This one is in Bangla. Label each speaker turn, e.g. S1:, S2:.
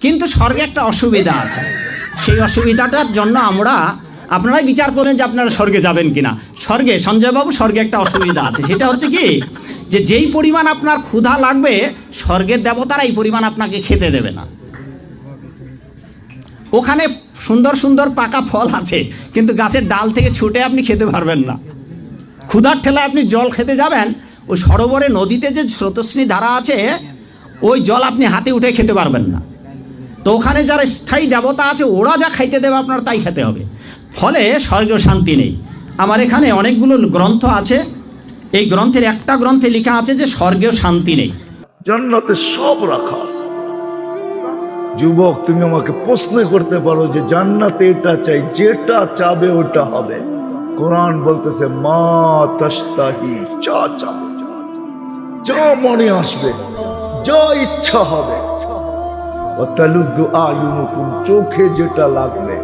S1: কিন্তু স্বর্গে একটা অসুবিধা আছে, সেই অসুবিধাটার জন্য আপনারাই বিচার করেন যে আপনারা স্বর্গে যাবেন কিনা। স্বর্গে, সঞ্জয়বাবু, স্বর্গে একটা অসুবিধা আছে, সেটা হচ্ছে কি, যে যেই পরিমাণ আপনার ক্ষুধা লাগবে স্বর্গের দেবতারা এই পরিমাণ আপনাকে খেতে দেবে না। ওখানে সুন্দর সুন্দর পাকা ফল আছে, কিন্তু গাছের ডাল থেকে ছুটে আপনি খেতে পারবেন না। ক্ষুধার ঠেলায় আপনি জল খেতে যাবেন, ওই সরোবরে নদীতে যে স্রোতস্বিনী ধারা আছে ওই জল আপনি হাতে উঠে খেতে পারবেন না। তো ওখানে যারা স্থায়ী দেবতা আছে ওরা যা খাইতে দেবে আপনার তাই খেতে হবে। ফলে স্বর্গেও শান্তি নেই। আমার এখানে অনেকগুলো গ্রন্থ আছে, এই গ্রন্থের একটা গ্রন্থে লেখা আছে যে স্বর্গেও শান্তি নেই।
S2: জান্নাতে সব রাখা আছে। যুবক, তুমি আমাকে প্রশ্ন করতে পারো যে জান্নাতে এটা চাই, যেটা চাবে ওটা হবে। কোরআন বলতেছে মা তাশতাহি, যা চাবে, যা মনে আসবে, যা ইচ্ছা হবে। ওয়াতালুদ্দু আয়ুনুকুম, চোখে যেটা লাগবে